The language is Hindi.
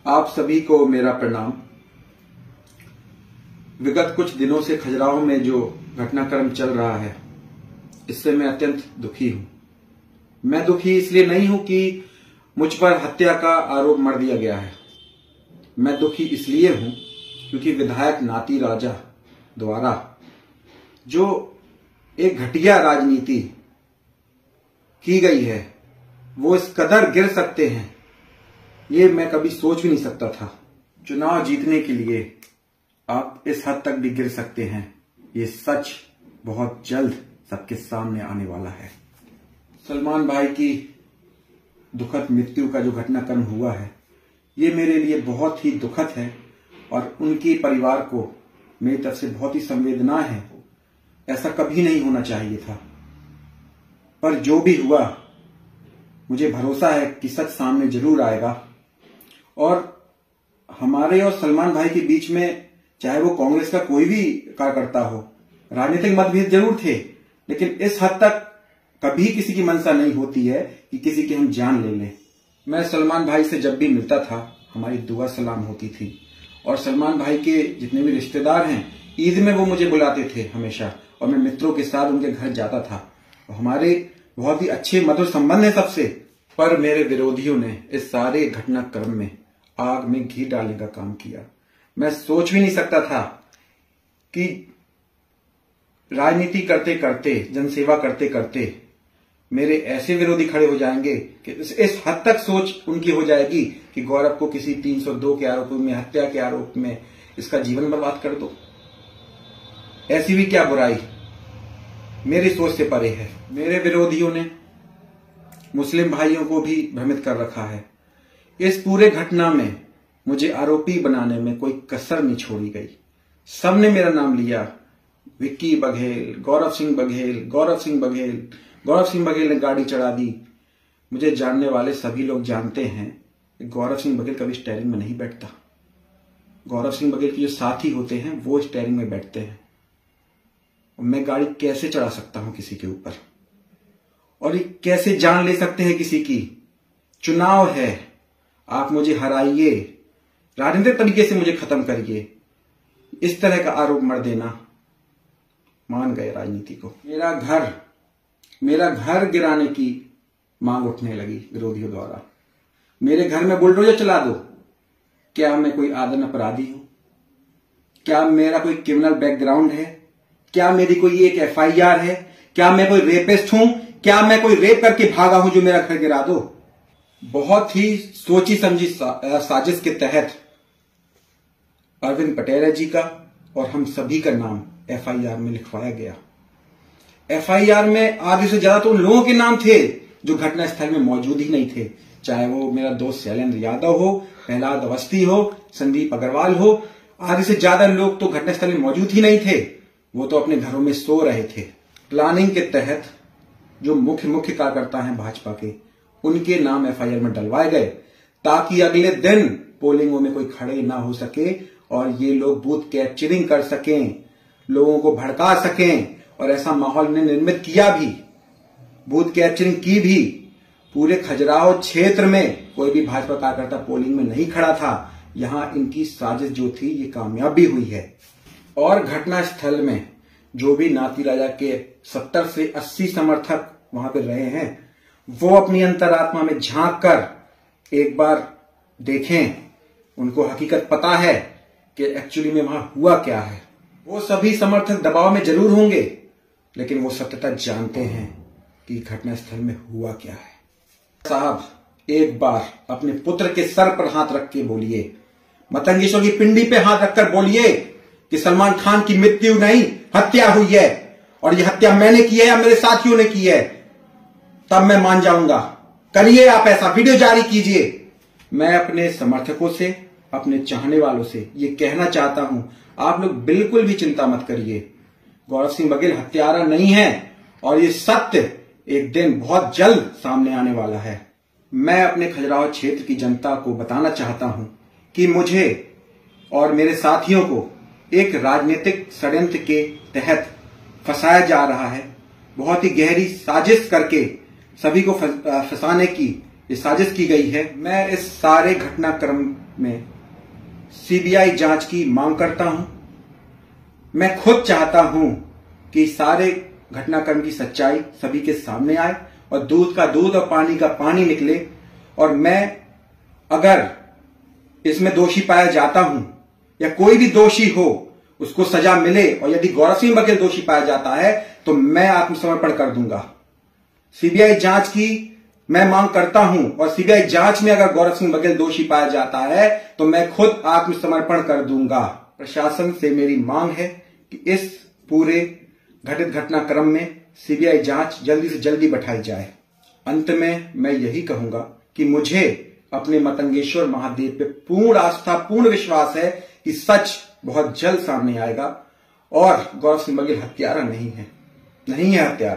आप सभी को मेरा प्रणाम। विगत कुछ दिनों से खजुराहो में जो घटनाक्रम चल रहा है, इससे मैं अत्यंत दुखी हूं। मैं दुखी इसलिए नहीं हूं कि मुझ पर हत्या का आरोप मढ़ दिया गया है। मैं दुखी इसलिए हूं क्योंकि विधायक नाती राजा द्वारा जो एक घटिया राजनीति की गई है, वो इस कदर गिर सकते हैं, ये मैं कभी सोच भी नहीं सकता था। चुनाव जीतने के लिए आप इस हद तक भी गिर सकते हैं, ये सच बहुत जल्द सबके सामने आने वाला है। सलमान भाई की दुखद मृत्यु का जो घटनाक्रम हुआ है, ये मेरे लिए बहुत ही दुखद है और उनके परिवार को मेरी तरफ से बहुत ही संवेदना है। ऐसा कभी नहीं होना चाहिए था, पर जो भी हुआ, मुझे भरोसा है कि सच सामने जरूर आएगा। और हमारे और सलमान भाई के बीच में, चाहे वो कांग्रेस का कोई भी कार्यकर्ता हो, राजनीतिक मतभेद जरूर थे, लेकिन इस हद तक कभी किसी की मंशा नहीं होती है कि किसी की हम जान ले लें। मैं सलमान भाई से जब भी मिलता था, हमारी दुआ सलाम होती थी। और सलमान भाई के जितने भी रिश्तेदार हैं, ईद में वो मुझे बुलाते थे हमेशा, और मैं मित्रों के साथ उनके घर जाता था। हमारे बहुत ही अच्छे मधुर संबंध है सबसे। पर मेरे विरोधियों ने इस सारे घटनाक्रम में आग में घी डालने का काम किया। मैं सोच भी नहीं सकता था कि राजनीति करते करते, जनसेवा करते करते मेरे ऐसे विरोधी खड़े हो जाएंगे कि इस हद तक सोच उनकी हो जाएगी कि गौरव को किसी 302 के आरोप में, हत्या के आरोप में इसका जीवन बर्बाद कर दो। ऐसी भी क्या बुराई मेरी सोच से परे है। मेरे विरोधियों ने मुस्लिम भाइयों को भी भ्रमित कर रखा है। इस पूरे घटना में मुझे आरोपी बनाने में कोई कसर नहीं छोड़ी गई। सबने मेरा नाम लिया, विक्की बघेल, गौरव सिंह बघेल, गौरव सिंह बघेल। गौरव सिंह बघेल ने गाड़ी चढ़ा दी। मुझे जानने वाले सभी लोग जानते हैं कि गौरव सिंह बघेल कभी स्टीयरिंग में नहीं बैठता। गौरव सिंह बघेल के जो साथी होते हैं, वो स्टीयरिंग में बैठते हैं। मैं गाड़ी कैसे चढ़ा सकता हूं किसी के ऊपर, और ये कैसे जान ले सकते हैं किसी की? चुनाव है, आप मुझे हराइए, राजनीतिक तरीके से मुझे खत्म करिए। इस तरह का आरोप मढ़ देना, मान गए राजनीति को। मेरा घर गिराने की मांग उठने लगी विरोधियों द्वारा। मेरे घर में बुलडोजर चला दो। क्या मैं कोई आदन अपराधी हूं? क्या मेरा कोई क्रिमिनल बैकग्राउंड है? क्या मेरी कोई एक FIR है? क्या मैं कोई रेपिस्ट हूं? क्या मैं कोई रेप करके भागा हूं जो मेरा घर गिरा दो? बहुत ही सोची समझी साजिश के तहत अरविंद पटेल जी का और हम सभी का नाम FIR में लिखवाया गया। FIR में आधे से ज्यादा तो उन लोगों के नाम थे जो घटनास्थल में मौजूद ही नहीं थे। चाहे वो मेरा दोस्त शैलेंद्र यादव हो, प्रहलाद अवस्थी हो, संदीप अग्रवाल हो, आधे से ज्यादा लोग तो घटनास्थल में मौजूद ही नहीं थे। वो तो अपने घरों में सो रहे थे। प्लानिंग के तहत जो मुख्य कार्यकर्ता हैं भाजपा के, उनके नाम FIR में डलवाए गए ताकि अगले दिन पोलिंगों में कोई खड़े ना हो सके और ये लोग बूथ कैप्चरिंग कर सकें, लोगों को भड़का सकें। और ऐसा माहौल ने निर्मित किया भी, बूथ कैप्चरिंग की भी। पूरे खजुराहो क्षेत्र में कोई भी भाजपा कार्यकर्ता पोलिंग में नहीं खड़ा था। यहां इनकी साजिश जो थी, ये कामयाब भी हुई है। और घटनास्थल में जो भी नाती राजा के 70 से 80 समर्थक वहां पे रहे हैं, वो अपनी अंतरात्मा में झांक कर एक बार देखें। उनको हकीकत पता है कि एक्चुअली में वहां हुआ क्या है। वो सभी समर्थक दबाव में जरूर होंगे, लेकिन वो सत्यता जानते हैं कि घटनास्थल में हुआ क्या है। साहब, एक बार अपने पुत्र के सर पर हाथ रख के बोलिए, मतंगेश्वर की पिंडी पे हाथ रखकर बोलिए कि सलमान खान की मृत्यु नहीं, हत्या हुई है, और यह हत्या मैंने की है या मेरे साथियों ने की है, तब मैं मान जाऊंगा। करिए आप ऐसा, वीडियो जारी कीजिए। मैं अपने समर्थकों से, अपने चाहने वालों से ये कहना चाहता हूं, आप लोग बिल्कुल भी चिंता मत करिए। गौरव सिंह बघेल हत्यारा नहीं है, और ये सत्य एक दिन बहुत जल्द सामने आने वाला है। मैं अपने खजुराहो क्षेत्र की जनता को बताना चाहता हूं कि मुझे और मेरे साथियों को एक राजनीतिक षड्यंत्र के तहत फंसाया जा रहा है। बहुत ही गहरी साजिश करके सभी को फंसाने की ये साजिश की गई है। मैं इस सारे घटनाक्रम में सीबीआई जांच की मांग करता हूं। मैं खुद चाहता हूं कि सारे घटनाक्रम की सच्चाई सभी के सामने आए और दूध का दूध और पानी का पानी निकले। और मैं अगर इसमें दोषी पाया जाता हूं या कोई भी दोषी हो उसको सजा मिले, और यदि गौरव सिंह बघेल दोषी पाया जाता है तो मैं आत्मसमर्पण कर दूंगा। सीबीआई जांच की मैं मांग करता हूं, और सीबीआई जांच में अगर गौरव सिंह बघेल दोषी पाया जाता है तो मैं खुद आत्मसमर्पण कर दूंगा। प्रशासन से मेरी मांग है कि इस पूरे घटित घटनाक्रम में सीबीआई जांच जल्दी से जल्दी बैठाई जाए। अंत में मैं यही कहूंगा कि मुझे अपने मतंगेश्वर महादेव पे पूर्ण आस्था, पूर्ण विश्वास है कि सच बहुत जल्द सामने आएगा और गौरव सिंह बघेल हत्यारा नहीं है हत्यारा।